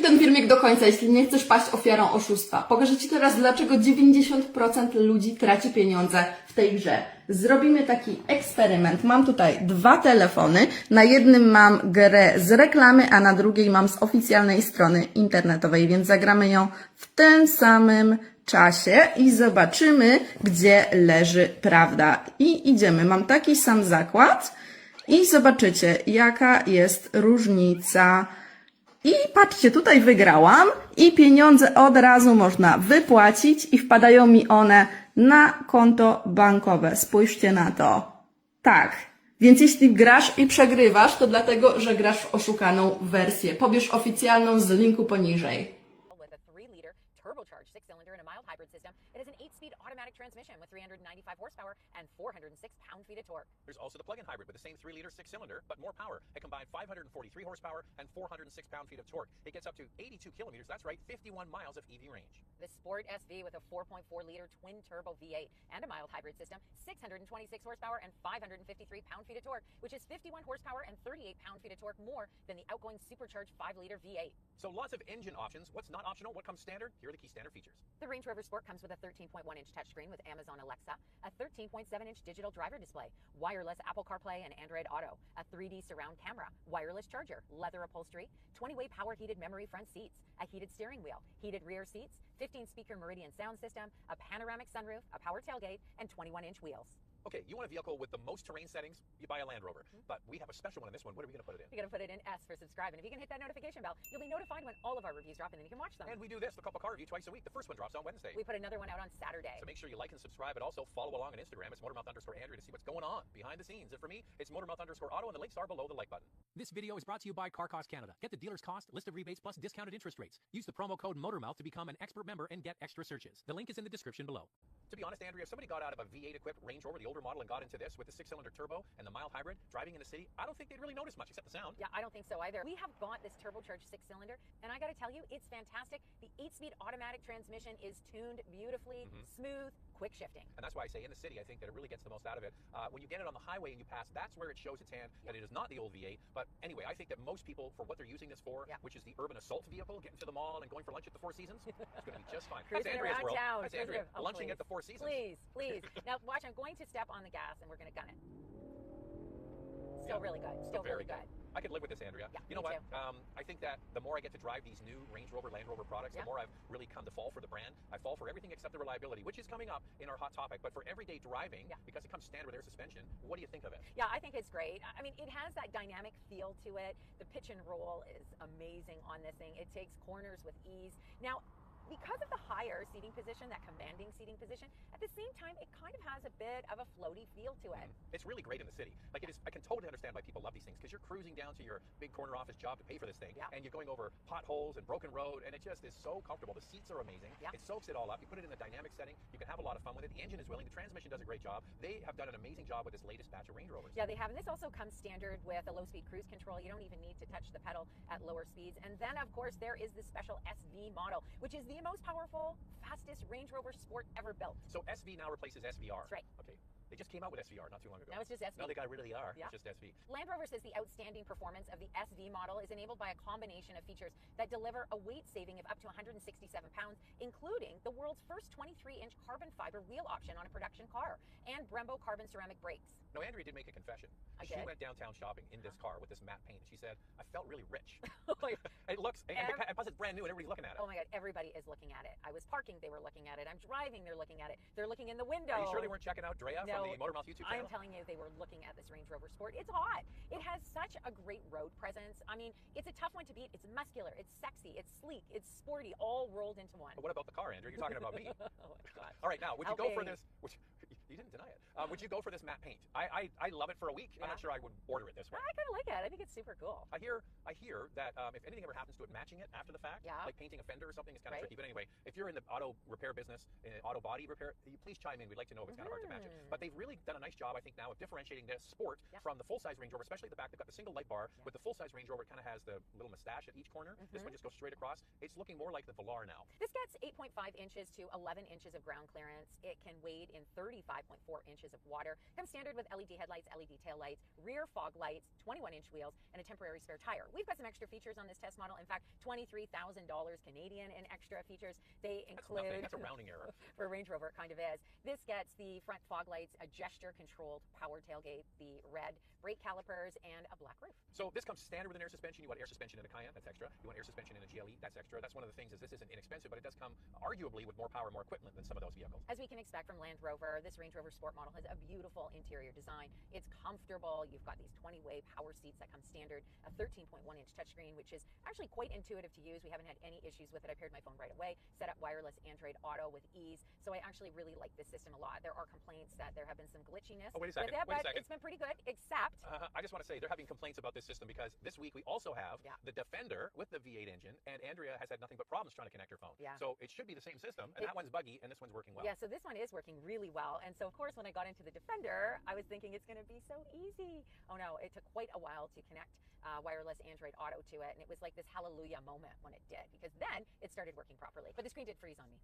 ten filmik do końca, jeśli nie chcesz paść ofiarą oszustwa. Pokażę Ci teraz, dlaczego 90% ludzi traci pieniądze w tej grze. Zrobimy taki eksperyment. Mam tutaj 2 telefony. Na jednym mam grę z reklamy, a na drugiej mam z oficjalnej strony internetowej, więc zagramy ją w tym samym czasie i zobaczymy, gdzie leży prawda. I idziemy. Mam taki sam zakład i zobaczycie, jaka jest różnica. I patrzcie, tutaj wygrałam i pieniądze od razu można wypłacić i wpadają mi one na konto bankowe. Spójrzcie na to. Tak. Więc jeśli grasz i przegrywasz, to dlatego, że grasz w oszukaną wersję. Pobierz oficjalną z linku poniżej. With a 3-liter turbocharged 6-cylinder and a mild hybrid system, it has an 8-speed automatic transmission with 395 horsepower and 406 pound-feet of torque. There's also the plug-in hybrid with the same 3-liter 6-cylinder, but more power. It combines 543 horsepower and 406 pound-feet of torque. It gets up to 82 kilometers, that's right, 51 miles of EV range. The Sport SV with a 4.4-liter twin-turbo V8 and a mild hybrid system, 626 horsepower and 553 pound-feet of torque, which is 51 horsepower and 38 pound-feet of torque more than the outgoing supercharged 5-liter V8. So lots of engine options. What's not optional? What comes standard? Here are the key standard features. The Range Rover Sport comes with a 13.1-inch touchscreen with Amazon Alexa, a 13.7-inch digital driver display, wireless Apple CarPlay and Android Auto, a 3D surround camera, wireless charger, leather upholstery, 20-way power heated memory front seats, a heated steering wheel, heated rear seats, 15-speaker Meridian sound system, a panoramic sunroof, a power tailgate, and 21-inch wheels. Okay, you want a vehicle with the most terrain settings? You buy a Land Rover. But we have a special one in this one. What are we going to put it in? You're going to put it in S for subscribe, and if you can hit that notification bell, you'll be notified when all of our reviews drop, and then you can watch them. And we do this, the Couple Car Review, twice a week. The first one drops on Wednesday. We put another one out on Saturday. So make sure you like and subscribe, but also follow along on Instagram. It's Motormouth_Andrew to see what's going on behind the scenes. And for me, it's Motormouth_Auto, and the links are below the like button. This video is brought to you by Car Cost Canada. Get the dealer's cost, list of rebates, plus discounted interest rates. Use the promo code MOTORMOUTH to become an expert member and get extra searches. The link is in the description below. To be honest, Andrea, if somebody got out of a V8 equipped Range Rover, the older model, and got into this with the 6-cylinder turbo and the mild hybrid, driving in the city, I don't think they'd really notice much except the sound. Yeah, I don't think so either. We have got this turbocharged 6-cylinder, and I got to tell you, it's fantastic. The 8-speed automatic transmission is tuned beautifully, smooth, quick shifting. And that's why I say in the city, I think that it really gets the most out of it. When you get it on the highway and you pass, that's where it shows its hand that it is not the old V8. But anyway, I think that most people, for what they're using this for, which is the urban assault vehicle, getting to the mall and going for lunch at the Four Seasons, it's going to be just fine. That's Cruising Andrea's around world. town. That's Andrea, Oh, lunching please. at the Four Seasons. Please, please. Now, watch, I'm going to step on the gas, and we're going to gun it. Still really good. Still very really good. I could live with this, Andrea. Yeah, you know me what? I think that the more I get to drive these new Range Rover, Land Rover products, the more I've really come to fall for the brand. I fall for everything except the reliability, which is coming up in our hot topic. But for everyday driving, because it comes standard with air suspension, what do you think of it? Yeah, I think it's great. I mean, it has that dynamic feel to it. The pitch and roll is amazing on this thing. It takes corners with ease. Now, because of the higher seating position, that commanding seating position, at the same time, it kind of has a bit of a floaty feel to it. It's really great in the city. Like it is, I can totally understand why people love these things because you're cruising down to your big corner office job to pay for this thing, and you're going over potholes and broken road, and it just is so comfortable. The seats are amazing. It soaks it all up. You put it in a dynamic setting. You can have a lot of fun with it. The engine is willing. The transmission does a great job. They have done an amazing job with this latest batch of Range Rovers. Yeah, they have. And this also comes standard with a low-speed cruise control. You don't even need to touch the pedal at lower speeds. And then, of course, there is the special SV model, which is the most powerful, fastest Range Rover Sport ever built. So SV now replaces SVR. That's right. Okay. They just came out with SVR not too long ago. Now it's just SV. Now they got rid of the R. Yeah. It's just SV. Land Rover says the outstanding performance of the SV model is enabled by a combination of features that deliver a weight saving of up to 167 pounds, including the world's first 23-inch carbon fiber wheel option on a production car and Brembo carbon ceramic brakes. No, Andrea did make a confession. I She did? went downtown shopping in this car with this matte paint. She said, I felt really rich. Like, It looks, and plus it's brand new and everybody's looking at it. oh my God, everybody is looking at it. I was parking, they were looking at it. I'm driving, they're looking at it. They're looking in the window. Are you sure they weren't checking out Drea No, from the Motormouth YouTube I channel? am telling you, they were looking at this Range Rover Sport. It's hot. It has such a great road presence. I mean, it's a tough one to beat. It's muscular, it's sexy, it's sleek, it's sporty, all rolled into one. But what about the car, Andrew? You're talking about me. Oh my God. All right, now, would you How go for big? this? You didn't deny it. Would you go for this matte paint? I love it for a week. I'm not sure I would order it this way. I kind of like it. I think it's super cool. I hear that if anything ever happens to it, matching it after the fact, like painting a fender or something, is kind of tricky. But anyway, if you're in the auto repair business, auto body repair, please chime in. We'd like to know if it's kind of hard to match it. But they've really done a nice job, I think, now of differentiating this Sport from the full-size Range Rover, especially at the back. They've got the single light bar. With the full-size Range Rover, it kind of has the little mustache at each corner. This one just goes straight across. It's looking more like the Velar now. This gets 8.5 inches to 11 inches of ground clearance. It can wade in 35 5.4 inches of water. Comes standard with LED headlights, LED taillights, rear fog lights, 21-inch wheels, and a temporary spare tire. We've got some extra features on this test model. In fact, $23,000 Canadian in extra features. They include... That's a rounding error. For a Range Rover, it kind of is. This gets the front fog lights, a gesture-controlled power tailgate, the red brake calipers, and a black roof. So this comes standard with an air suspension. You want air suspension in a Cayenne, that's extra. You want air suspension in a GLE, that's extra. That's one of the things is this isn't inexpensive, but it does come arguably with more power, more equipment than some of those vehicles. As we can expect from Land Rover, this Range Rover Sport model has a beautiful interior design. It's comfortable. You've got these 20-way power seats that come standard, a 13.1-inch touchscreen, which is actually quite intuitive to use. We haven't had any issues with it. I paired my phone right away, set up wireless Android Auto with ease. So I actually really like this system a lot. There are complaints that there have been some glitchiness wait a second, with it, wait a but second. it's been pretty good, except... I just want to say there have been complaints about this system because this week we also have the Defender with the V8 engine, and Andrea has had nothing but problems trying to connect her phone. Yeah. So it should be the same system, and that one's buggy, and this one's working well. Yeah, so this one is working really well. And so, of course, when I got into the Defender, I was thinking it's going to be so easy. Oh, no, it took quite a while to connect wireless Android Auto to it, and it was like this hallelujah moment when it did, because then it started working properly. But the screen did freeze on me.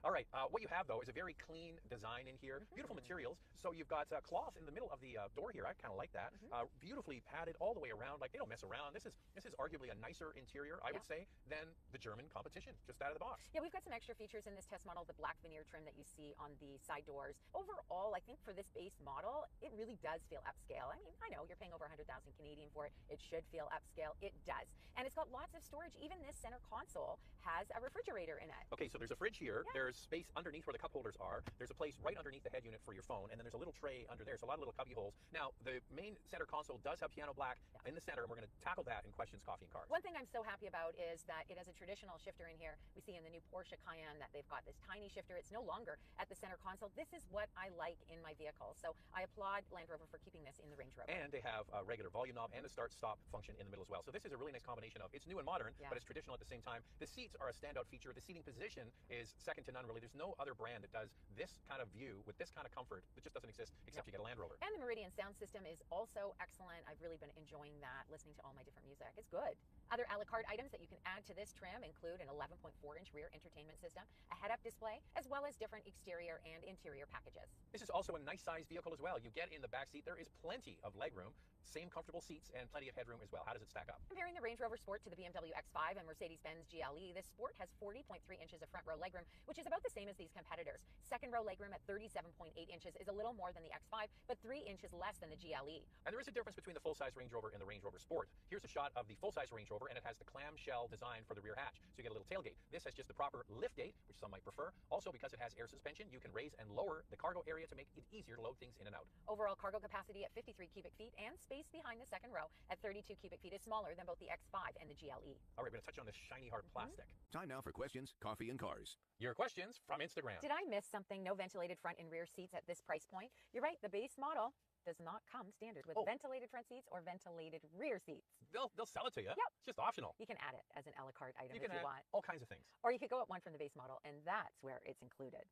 All right, what you have, though, is a very clean design in here. Beautiful materials. So you've got cloth in the middle of the door here. I kind of like that. Beautifully padded all the way around. Like, they don't mess around. This is arguably a nicer interior, I would say, than the German competition, just out of the box. Yeah, we've got some extra features in this test model. The black veneer trim that you see on the side doors. Overall, I think for this base model, it really does feel upscale. I mean, I know you're paying over 100,000 Canadian for it. It should feel upscale. It does. And it's got lots of storage. Even this center console has a refrigerator in it. Okay, so there's a fridge here. Yeah. There's space underneath where the cup holders are. There's a place right underneath the head unit for your phone, and then there's a little tray under there, so a lot of little cubby holes. Now, the main center console does have piano black in the center, and we're going to tackle that in questions, coffee, and cars. One thing I'm so happy about is that it has a traditional shifter in here. We see in the new Porsche Cayenne that they've got this tiny shifter. It's no longer at the center console. This is what I like in my vehicle, so I applaud Land Rover for keeping this in the Range Rover. And they have a regular volume knob and a start-stop function in the middle as well. So this is a really nice combination of, it's new and modern, but it's traditional at the same time. The seats are a standout feature. The seating position is second to none, really. There's no other brand that does this kind of view with this kind of comfort. It just doesn't exist except you get a Land Rover. And the Meridian sound system is also excellent. I've really been enjoying that, listening to all my different music. It's good. Other a la carte items that you can add to this trim include an 11.4-inch rear entertainment system, a head-up display, as well as different exterior and interior packages. This is also a nice size vehicle as well. You get in the back seat, there is plenty of legroom, same comfortable seats, and plenty of headroom as well. How does it stack up? Comparing the Range Rover Sport to the BMW X5 and Mercedes-Benz GLE, this Sport has 40.3 inches of front row legroom, which is about the same as these competitors. Second row legroom at 37.8 inches is a little more than the X5, but 3 inches less than the GLE. And there is a difference between the full-size Range Rover and the Range Rover Sport. Here's a shot of the full-size Range Rover, and it has the clamshell design for the rear hatch. So you get a little tailgate. This has just the proper lift gate, which some might prefer. Also, because it has air suspension, you can raise and lower the cargo area to make it easier to load things in and out. Overall cargo capacity at 53 cubic feet, and space behind the second row at 32 cubic feet is smaller than both the X5 and the GLE. All right, we're going to touch on this shiny hard plastic. Time now for questions, coffee, and cars. Your questions from Instagram. Did I miss something? No ventilated front and rear seats at this price point? You're right, the base model does not come standard with ventilated front seats or ventilated rear seats. They'll sell it to you. Yep. It's just optional. You can add it as an a la carte item if you add want. All kinds of things. Or you could go up one from the base model, and that's where it's included.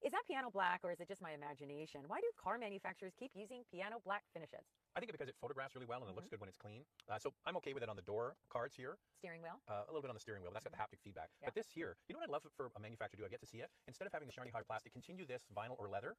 Is that piano black, or is it just my imagination? Why do car manufacturers keep using piano black finishes? I think because it photographs really well and it looks good when it's clean. So I'm okay with it on the door cards here. Steering wheel? A little bit on the steering wheel. That's got the haptic feedback. But this here, you know what I'd love for a manufacturer to do? I get to see it. Instead of having the shiny hard plastic, continue this vinyl or leather.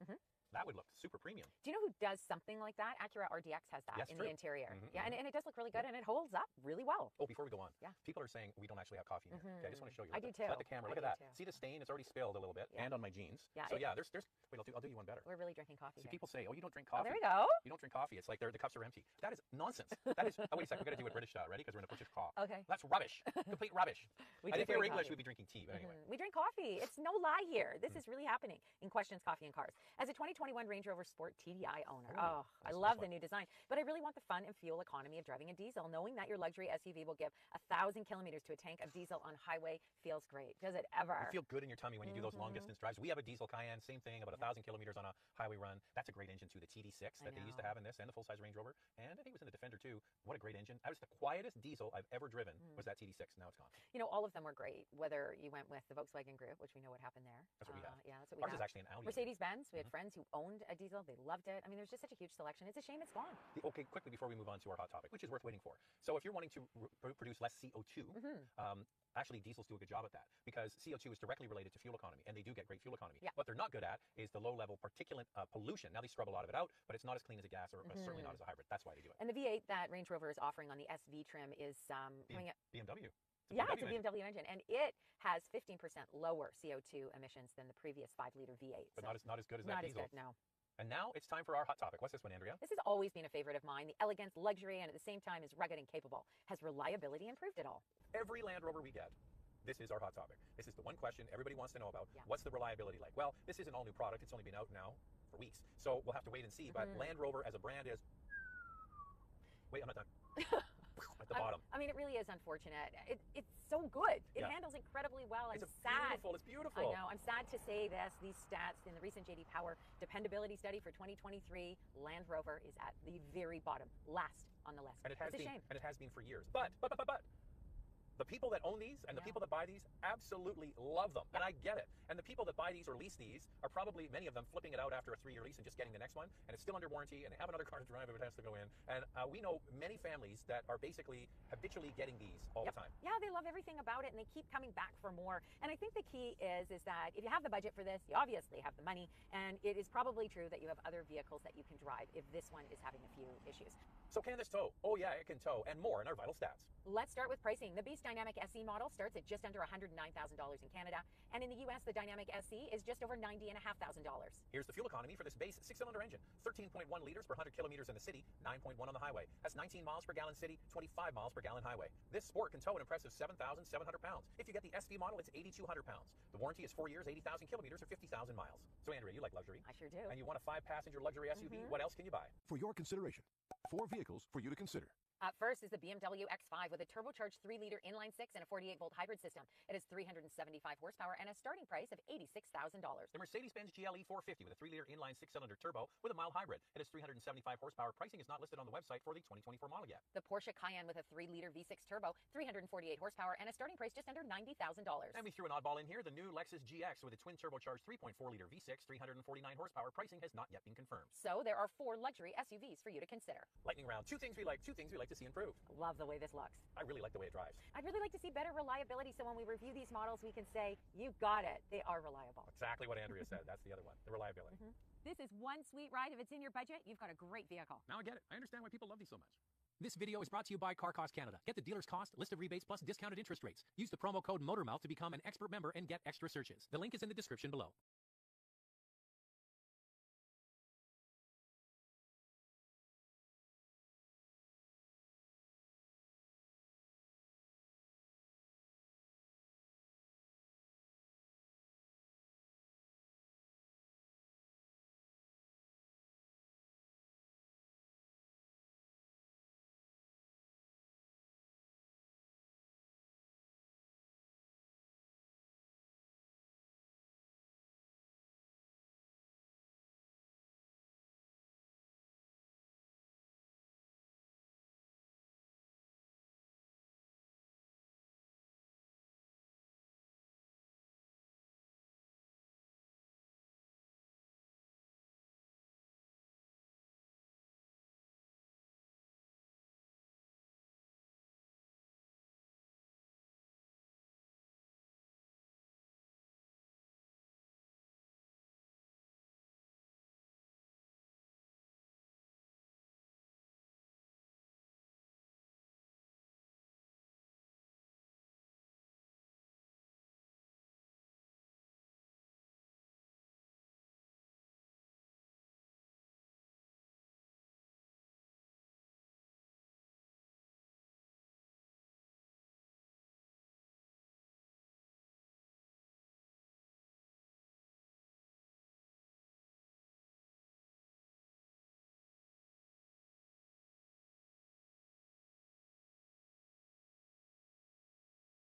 That would look super premium. Do you know who does something like that? Acura RDX has that in the interior. And it does look really good, and it holds up really well. Oh, before we go on, people are saying we don't actually have coffee in here. Okay, I just want to show you. I do too. Let the camera, look at that. See the stain? It's already spilled a little bit, and on my jeans. So yeah, there's, wait, I'll do you one better. We're really drinking coffee. See, people say, oh, you don't drink coffee. Oh, there we go. You don't drink coffee. It's like the cups are empty. That is nonsense. That is, oh, wait a second, we're going to do it British style. Ready? Because we're going to push it cough. Okay. That's rubbish. Complete rubbish. I think if we were English, coffee. we'd be drinking tea, but anyway. We drink coffee. It's no lie here. This is really happening in Questions, Coffee, and Cars. As a 2021 Range Rover Sport TDI owner, I love the new design, but I really want the fun and fuel economy of driving a diesel. Knowing that your luxury SUV will give 1,000 kilometers to a tank of diesel on highway feels great. Does it ever? You feel good in your tummy when you do those long distance drives. We have a diesel Cayenne, same thing, about 1,000 kilometers on a highway run. That's a great engine too, the TD6 that they used to have in this, and the full-size Range Rover, and I think it was in the Defender too. What a great engine. That was the quietest diesel I've ever driven, was that TD6. Now it's gone. You know, all of them were great, whether you went with the Volkswagen Group, which we know what happened there. That's what we have. Yeah, that's what we Ours have. is actually an Audi. Mercedes-Benz, we had friends who owned a diesel. They loved it. I mean, there's just such a huge selection. It's a shame it's gone. Okay, quickly before we move on to our hot topic, which is worth waiting for. So if you're wanting to produce less CO2, Actually, diesels do a good job at that because CO2 is directly related to fuel economy, and they do get great fuel economy. Yeah. What they're not good at is the low-level particulate pollution. Now, they scrub a lot of it out, but it's not as clean as a gas or certainly not as a hybrid. That's why they do it. And the V8 that Range Rover is offering on the SV trim is coming at BMW. it's a BMW engine, and it has 15% lower CO2 emissions than the previous 5-liter V8. But not as good as not that diesel. As good, no. And now it's time for our hot topic. What's this one, Andrea? This has always been a favorite of mine. The elegance, luxury, and at the same time is rugged and capable. Has reliability improved at all? Every Land Rover we get, this is our hot topic. This is the one question everybody wants to know about. Yeah. What's the reliability like? Well, this is an all-new product. It's only been out now for weeks. So we'll have to wait and see. But Land Rover as a brand is... Wait, I'm not done. At the bottom. I mean, it really is unfortunate. It's so good. It Yeah. handles incredibly well. It's sad. beautiful. It's beautiful. I know. I'm sad to say these stats in the recent J.D. Power dependability study for 2023, Land Rover is at the very bottom, last on the list. And it has it's a been, shame. and it has been for years. But the people that own these and the people that buy these absolutely love them. And I get it. And the people that buy these or lease these are probably, many of them, flipping it out after a 3-year lease and just getting the next one. And it's still under warranty and they have another car to drive if it has to go in. And we know many families that are basically habitually getting these all the time. Yeah, they love everything about it and they keep coming back for more. And I think the key is that if you have the budget for this, you obviously have the money. And it is probably true that you have other vehicles that you can drive if this one is having a few issues. So can this tow? Oh yeah, it can tow, and more in our vital stats. Let's start with pricing. The Beast Dynamic SE model starts at just under $109,000 in Canada, and in the US, the Dynamic SE is just over $90,500. Here's the fuel economy for this base 6-cylinder engine: 13.1 liters per 100 kilometers in the city, 9.1 on the highway. That's 19 miles per gallon city, 25 miles per gallon highway. This Sport can tow an impressive 7,700 pounds. If you get the SV model, it's 8,200 pounds. The warranty is 4 years, 80,000 kilometers, or 50,000 miles. So Andrea, you like luxury? I sure do. And you want a 5-passenger luxury SUV? What else can you buy? For your consideration, 4 vehicles for you to consider. First is the BMW X5 with a turbocharged 3-liter inline-6 and a 48-volt hybrid system. It has 375 horsepower and a starting price of $86,000. The Mercedes-Benz GLE 450 with a 3-liter inline 6-cylinder turbo with a mild hybrid. It has 375 horsepower. Pricing is not listed on the website for the 2024 model yet. The Porsche Cayenne with a 3-liter V6 turbo, 348 horsepower, and a starting price just under $90,000. And we threw an oddball in here, the new Lexus GX with a twin turbocharged 3.4-liter V6, 349 horsepower. Pricing has not yet been confirmed. So there are 4 luxury SUVs for you to consider. Lightning round. 2 things we like to see improved. Love the way this looks. I really like the way it drives. I'd really like to see better reliability, so when we review these models, we can say, you got it. They are reliable. Exactly what Andrea said. That's the other one, the reliability. This is one sweet ride. If it's in your budget, you've got a great vehicle. Now I get it. I understand why people love these so much. This video is brought to you by Car Cost Canada. Get the dealer's cost, list of rebates, plus discounted interest rates. Use the promo code MOTORMOUTH to become an expert member and get extra searches. The link is in the description below.